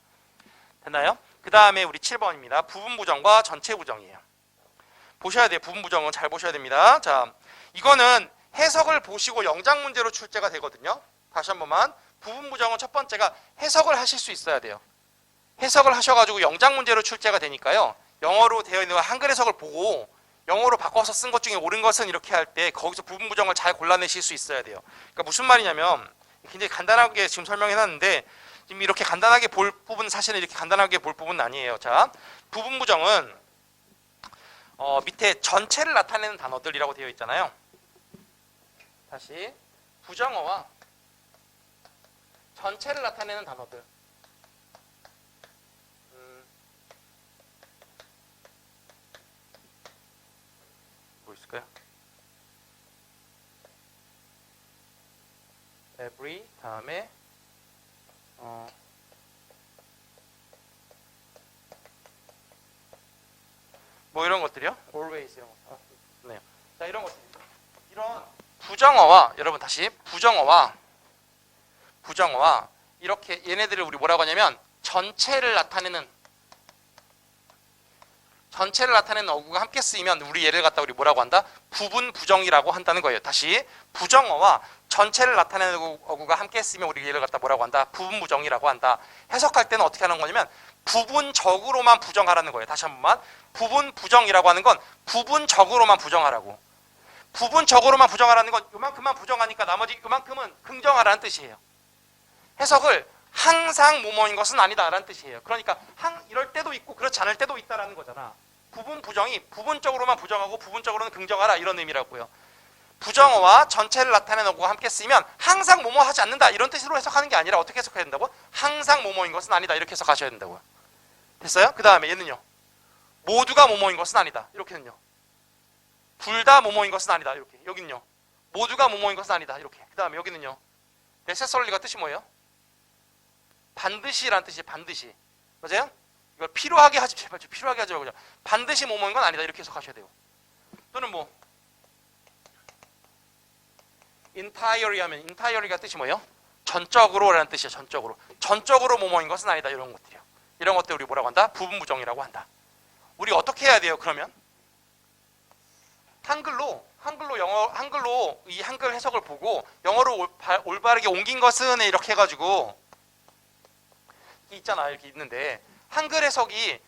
됐나요? 그 다음에 우리 7번입니다. 부분 부정과 전체 부정이에요. 보셔야 돼요. 부분 부정은 잘 보셔야 됩니다. 자, 이거는 해석을 보시고 영장 문제로 출제가 되거든요. 다시 한 번만. 부분 부정은 첫 번째가 해석을 하실 수 있어야 돼요. 해석을 하셔가지고 영작 문제로 출제가 되니까요. 영어로 되어 있는 한글 해석을 보고 영어로 바꿔서 쓴 것 중에 옳은 것은 이렇게 할 때 거기서 부분 부정을 잘 골라내실 수 있어야 돼요. 그러니까 무슨 말이냐면 굉장히 간단하게 지금 설명해놨는데 지금 이렇게 간단하게 볼 부분 사실은 이렇게 간단하게 볼 부분은 아니에요. 자, 부분 부정은 밑에 전체를 나타내는 단어들이라고 되어 있잖아요. 다시 부정어와 전체를 나타내는 단어들. 뭐 있을까요? every 다음에 뭐 이런 것들이요? always 이런 것. 네. 자, 이런 것들. 이런 부정어와 여러분 다시 부정어와 이렇게 얘네들을 우리 뭐라고 하냐면 전체를 나타내는 어구가 함께 쓰이면 우리 얘를 갖다 우리 뭐라고 한다? 부분 부정이라고 한다는 거예요. 다시 부정어와 전체를 나타내는 어구가 함께 쓰이면 우리 얘를 갖다 뭐라고 한다? 부분 부정이라고 한다. 해석할 때는 어떻게 하는 거냐면 부분적으로만 부정하라는 거예요. 다시 한 번만. 부분 부정이라고 하는 건 부분적으로만 부정하라고. 부분적으로만 부정하라는 건 요만큼만 부정하니까 나머지 요만큼은 긍정하라는 뜻이에요. 해석을 항상 뭐뭐인 것은 아니다라는 뜻이에요. 그러니까 이럴 때도 있고 그렇지 않을 때도 있다라는 거잖아. 부분 부정이 부분적으로만 부정하고 부분적으로는 긍정하라 이런 의미라고요. 부정어와 전체를 나타내는 어구가 함께 쓰이면 항상 뭐뭐 하지 않는다 이런 뜻으로 해석하는 게 아니라 어떻게 해석해야 된다고? 항상 뭐뭐인 것은 아니다 이렇게 해석하셔야 된다고요. 됐어요? 그 다음에 얘는요. 모두가 뭐뭐인 것은 아니다. 이렇게는요. 둘 다 뭐뭐인 것은 아니다. 이렇게. 여기는요. 모두가 뭐뭐인 것은 아니다. 이렇게. 그 다음에 여기는요. 네세설리가 뜻이 뭐예요? 반드시라는 뜻이에요. 반드시. 맞아요? 이걸 필요하게 하지 제발 좀 필요하게 하지 말고 반드시 뭐뭐인 건 아니다. 이렇게 해석하셔야 돼요. 또는 뭐 entirely 하면 entirely가 뜻이 뭐예요? 전적으로라는 뜻이에요. 전적으로 뭐뭐인 것은 아니다. 이런 것들이요. 이런 것들 우리 뭐라고 한다? 부분 부정이라고 한다. 우리 어떻게 해야 돼요? 그러면 한글로 이 한글 해석을 보고 영어로 올바르게 옮긴 것은 이렇게 해가지고 있잖아 이렇게 있는데 한글 해석이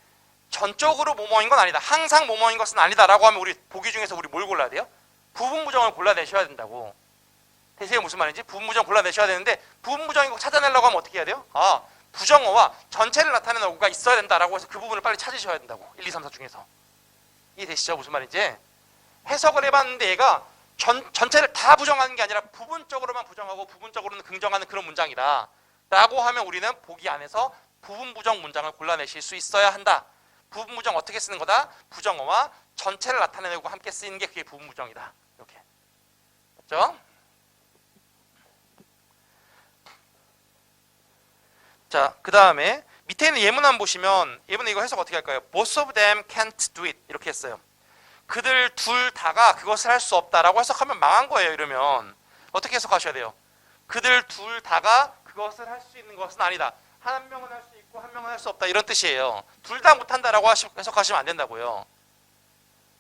전적으로 뭐뭐인 건 아니다. 항상 뭐뭐인 것은 아니다라고 하면 우리 보기 중에서 우리 뭘 골라야 돼요? 부분 부정을 골라내셔야 된다고. 대세가 무슨 말인지 부분 부정 골라내셔야 되는데 부분 부정인 거 찾아내려고 하면 어떻게 해야 돼요? 부정어와 전체를 나타내는 어구가 있어야 된다라고 해서 그 부분을 빨리 찾으셔야 된다고. 1, 2, 3, 4 중에서. 이해되시죠? 무슨 말인지? 해석을 해봤는데 얘가 전체를 다 부정하는 게 아니라 부분적으로만 부정하고 부분적으로는 긍정하는 그런 문장이다 라고 하면 우리는 보기 안에서 부분 부정 문장을 골라내실 수 있어야 한다. 부분 부정 어떻게 쓰는 거다? 부정어와 전체를 나타내고 함께 쓰이는 게 그게 부분 부정이다. 이렇게. 맞죠? 자, 그 다음에 밑에 있는 예문안 보시면 예문에 이거 해석 어떻게 할까요? Both of them can't do it 이렇게 했어요. 그들 둘 다가 그것을 할 수 없다라고 해석하면 망한 거예요. 이러면 어떻게 해석하셔야 돼요? 그들 둘 다가 그것을 할 수 있는 것은 아니다. 한 명은 할 수 있고 한 명은 할 수 없다 이런 뜻이에요. 둘 다 못한다라고 해석하시면 안 된다고요.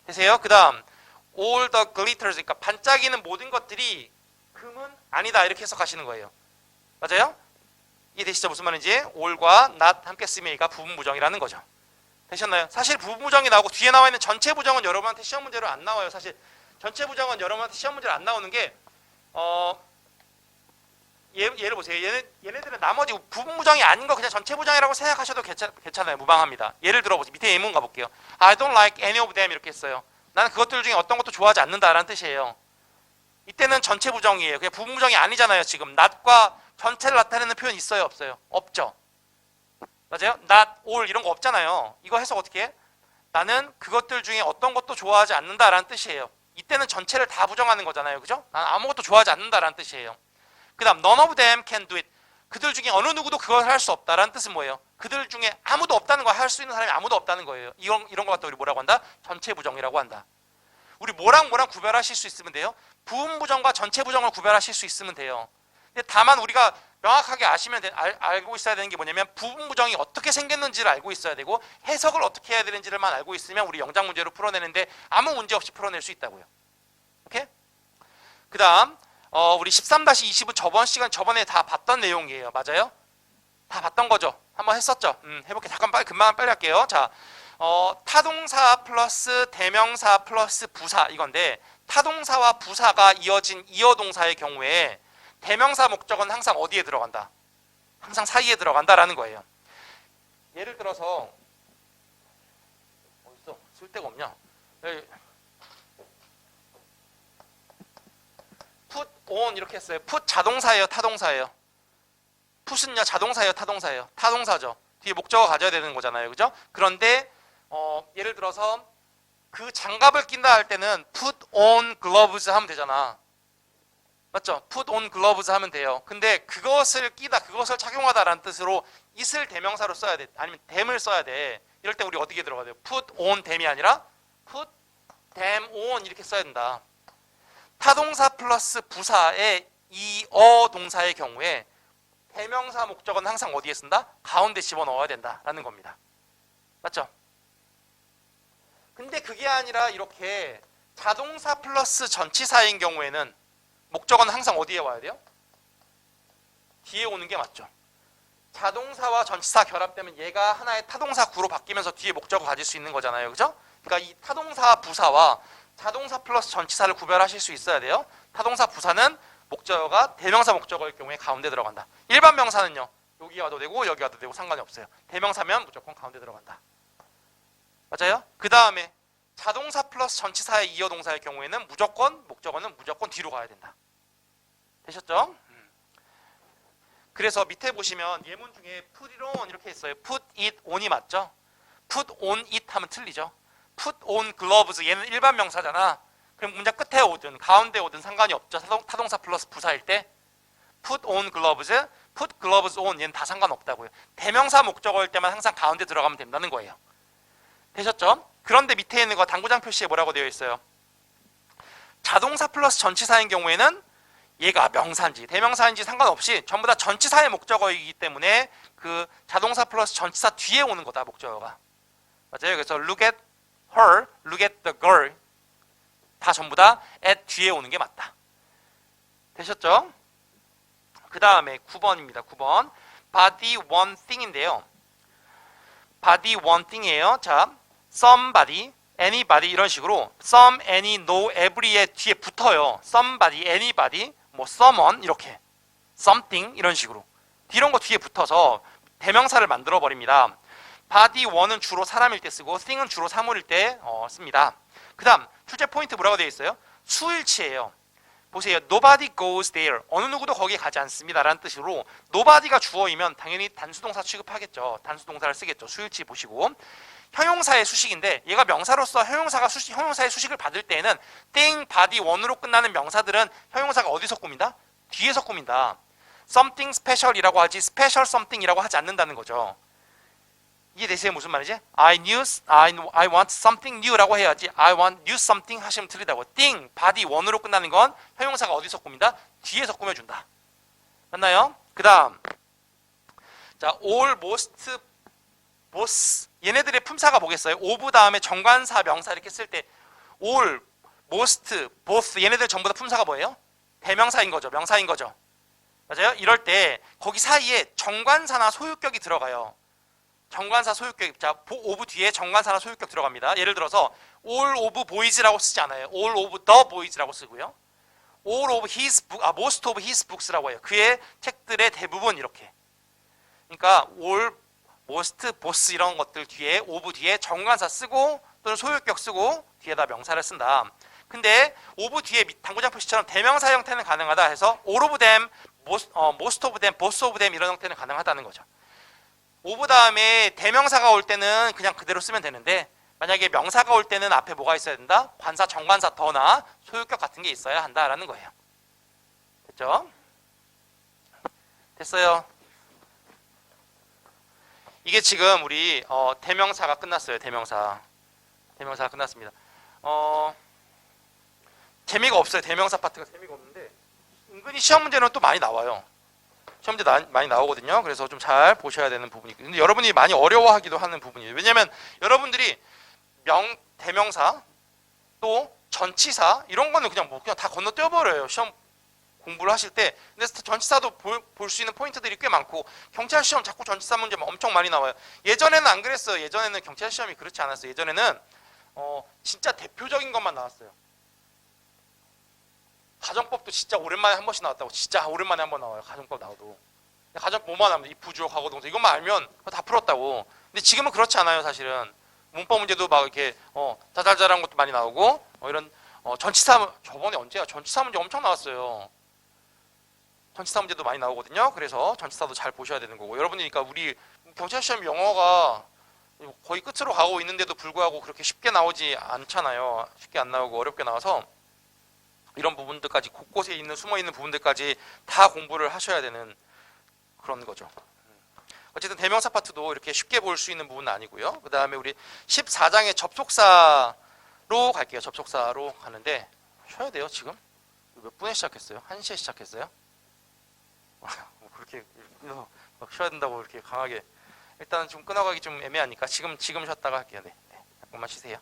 되세요? 그 다음 all the glitters 그러니까 반짝이는 모든 것들이 금은 아니다 이렇게 해석하시는 거예요. 맞아요? 이해되시죠? 무슨 말인지? all과 not 함께 쓰면 얘가 부분 부정이라는 거죠. 되셨나요? 사실 부분 부정이 나오고 뒤에 나와 있는 전체 부정은 여러분한테 시험 문제로 안 나와요. 사실 전체 부정은 여러분한테 시험 문제로 안 나오는 게 얘를 보세요. 얘네들은 나머지 부분 부정이 아닌 거 그냥 전체 부정이라고 생각하셔도 괜찮아요. 무방합니다. 예를 들어보세요. 밑에 예문 가볼게요. I don't like any of them 이렇게 했어요. 나는 그것들 중에 어떤 것도 좋아하지 않는다라는 뜻이에요. 이때는 전체 부정이에요. 그냥 부분 부정이 아니잖아요. 지금 not과 전체를 나타내는 표현 있어요? 없어요? 없죠. 맞아요? not all 이런 거 없잖아요. 이거 해석 어떻게 해? 나는 그것들 중에 어떤 것도 좋아하지 않는다라는 뜻이에요. 이때는 전체를 다 부정하는 거잖아요. 그죠? 난 아무것도 좋아하지 않는다라는 뜻이에요. 그 다음 none of them can do it. 그들 중에 어느 누구도 그걸 할 수 없다라는 뜻은 뭐예요? 그들 중에 아무도 없다는 거, 할 수 있는 사람이 아무도 없다는 거예요. 이런 거 갖다 우리 뭐라고 한다? 전체 부정이라고 한다. 우리 뭐랑 구별하실 수 있으면 돼요? 부분 부정과 전체 부정을 구별하실 수 있으면 돼요. 근데 다만 우리가 명확하게 알고 있어야 되는 게 뭐냐면 부분 부정이 어떻게 생겼는지를 알고 있어야 되고 해석을 어떻게 해야 되는지를만 알고 있으면 우리 영작 문제로 풀어내는데 아무 문제 없이 풀어낼 수 있다고요. 오케이? 그 다음 우리 13-20은 저번에 다 봤던 내용이에요. 맞아요? 다 봤던 거죠. 한번 했었죠. 해볼게. 금방 빨리 할게요. 자, 타동사 플러스 대명사 플러스 부사 이건데, 타동사와 부사가 이어진 이어동사의 경우에 대명사 목적은 항상 어디에 들어간다? 항상 사이에 들어간다라는 거예요. 예를 들어서 어딨어? 쓸 데가 없냐? put on 이렇게 했어요. put 자동사예요, 타동사예요? put은요, 자동사예요, 타동사예요? 타동사죠. 뒤에 목적어 가져야 되는 거잖아요, 그죠? 그런데 예를 들어서 그 장갑을 낀다 할 때는 put on gloves 하면 되잖아. 맞죠? put on gloves 하면 돼요. 근데 그것을 끼다, 그것을 착용하다라는 뜻으로 it을 대명사로 써야 돼. 아니면 them을 써야 돼. 이럴 때 우리 어떻게 들어가야 돼요? put on them이 아니라 put them on 이렇게 써야 된다. 타동사 플러스 부사의 이어 동사의 경우에 대명사 목적은 항상 어디에 쓴다? 가운데 집어넣어야 된다라는 겁니다. 맞죠? 근데 그게 아니라 이렇게 자동사 플러스 전치사인 경우에는 목적은 항상 어디에 와야 돼요? 뒤에 오는 게 맞죠. 자동사와 전치사 결합되면 얘가 하나의 타동사 구로 바뀌면서 뒤에 목적어 가질 수 있는 거잖아요. 그죠? 그러니까 이 타동사 부사와 자동사 플러스 전치사를 구별하실 수 있어야 돼요. 타동사 부사는 목적어가 대명사 목적어일 경우에 가운데 들어간다. 일반 명사는요. 여기 와도 되고 여기 와도 되고 상관이 없어요. 대명사면 무조건 가운데 들어간다. 맞아요? 그 다음에 자동사 플러스 전치사의 이어동사의 경우에는 목적어는 무조건 뒤로 가야 된다. 되셨죠? 그래서 밑에 보시면 예문 중에 put it on 이렇게 있어요. put it on이 맞죠? put on it 하면 틀리죠. put on gloves 얘는 일반 명사잖아. 그럼 문장 끝에 오든 가운데 오든 상관이 없죠. 타동사 플러스 부사일 때 put on gloves, put gloves on 얘는 다 상관없다고요. 대명사 목적어일 때만 항상 가운데 들어가면 된다는 거예요. 되셨죠? 그런데 밑에 있는 거 당구장 표시에 뭐라고 되어 있어요? 자동사 플러스 전치사인 경우에는 얘가 명사인지 대명사인지 상관없이 전부 다 전치사의 목적어이기 때문에 그 자동사 플러스 전치사 뒤에 오는 거다, 목적어가. 맞아요? 그래서 look at her, look at the girl 다 전부 다 at 뒤에 오는 게 맞다. 되셨죠? 그 다음에 9번입니다. 9번 body one thing인데요. body one thing이에요. 자, somebody, anybody 이런 식으로 some, any, no, every의 뒤에 붙어요. somebody, anybody, 뭐 someone 이렇게 something 이런 식으로 이런 거 뒤에 붙어서 대명사를 만들어 버립니다. body one은 주로 사람일 때 쓰고 thing은 주로 사물일 때 씁니다. 그 다음 출제 포인트 뭐라고 되어 있어요? 수일치예요. 보세요. nobody goes there. 어느 누구도 거기에 가지 않습니다 라는 뜻으로 nobody가 주어이면 당연히 단수동사 취급하겠죠. 단수동사를 쓰겠죠. 수일치 보시고 형용사의 수식인데 얘가 명사로서 형용사의 수식을 받을 때에는 thing, body, one으로 끝나는 명사들은 형용사가 어디서 꾸민다? 뒤에서 꾸민다. something special이라고 하지 special something이라고 하지 않는다는 거죠. 이해되세요? 무슨 말이지? I want something new라고 해야지 I want new something 하시면 틀리다고. thing, body, one으로 끝나는 건 형용사가 어디서 꾸민다? 뒤에서 꾸며준다. 맞나요? 그 다음 자, all, most, both 얘네들의 품사가 뭐겠어요? of 다음에 정관사, 명사 이렇게 쓸 때 all, most, both 얘네들 전부 다 품사가 뭐예요? 대명사인 거죠. 명사인 거죠. 맞아요? 이럴 때 거기 사이에 정관사나 소유격이 들어가요. 정관사, 소유격. 자, of 뒤에 정관사나 소유격 들어갑니다. 예를 들어서 all of boys라고 쓰지 않아요. all of the boys라고 쓰고요. all of his book, most of his books라고 해요. 그의 책들의 대부분 이렇게. 그러니까 all, most, both 이런 것들 뒤에 of 뒤에 정관사 쓰고 또는 소유격 쓰고 뒤에다 명사를 쓴다. 근데 of 뒤에 당구장 표시처럼 대명사 형태는 가능하다 해서 all of them, most of them, both of them 이런 형태는 가능하다는 거죠. of 다음에 대명사가 올 때는 그냥 그대로 쓰면 되는데 만약에 명사가 올 때는 앞에 뭐가 있어야 된다? 관사, 정관사, 더나 소유격 같은 게 있어야 한다라는 거예요. 됐죠? 됐어요. 이게 지금 우리 대명사가 끝났어요. 대명사가 끝났습니다. 재미가 없어요. 대명사 파트가 재미가 없는데 은근히 시험 문제는 또 많이 나와요. 시험 문제 많이 나오거든요. 그래서 좀 잘 보셔야 되는 부분이. 근데 여러분이 많이 어려워하기도 하는 부분이에요. 왜냐하면 여러분들이 대명사 또 전치사 이런 거는 그냥 다 건너뛰어 버려요. 시험 공부를 하실 때. 근데 전치사도 볼 수 있는 포인트들이 꽤 많고, 경찰 시험 자꾸 전치사 문제 엄청 많이 나와요. 예전에는 안 그랬어요. 예전에는 경찰 시험이 그렇지 않았어요. 예전에는 진짜 대표적인 것만 나왔어요. 가정법도 진짜 오랜만에 한 번씩 나왔다고. 진짜 오랜만에 한 번 나와요. 가정법 나와도. 가정법 뭐만 하면 이부조 과거동사 이것만 알면 다 풀었다고. 근데 지금은 그렇지 않아요. 사실은 문법 문제도 막 이렇게 자잘자잘한 것도 많이 나오고, 이런 전치사, 저번에 언제야? 전치사 문제 엄청 나왔어요. 전치사 문제도 많이 나오거든요. 그래서 전치사도 잘 보셔야 되는 거고, 여러분이 그러니까 우리 경찰 시험 영어가 거의 끝으로 가고 있는데도 불구하고 그렇게 쉽게 나오지 않잖아요. 쉽게 안 나오고 어렵게 나와서 이런 부분들까지, 곳곳에 있는 숨어 있는 부분들까지 다 공부를 하셔야 되는 그런 거죠. 어쨌든 대명사 파트도 이렇게 쉽게 볼 수 있는 부분은 아니고요. 그 다음에 우리 14장의 접속사로 갈게요. 접속사로 가는데 쉬어야 돼요. 지금 몇 분에 시작했어요? 1시에 시작했어요? 그렇게 막 쉬어야 된다고 이렇게 강하게. 일단은 좀 끊어가기 좀 애매하니까 지금 쉬었다가 할게요. 네. 잠깐만 쉬세요.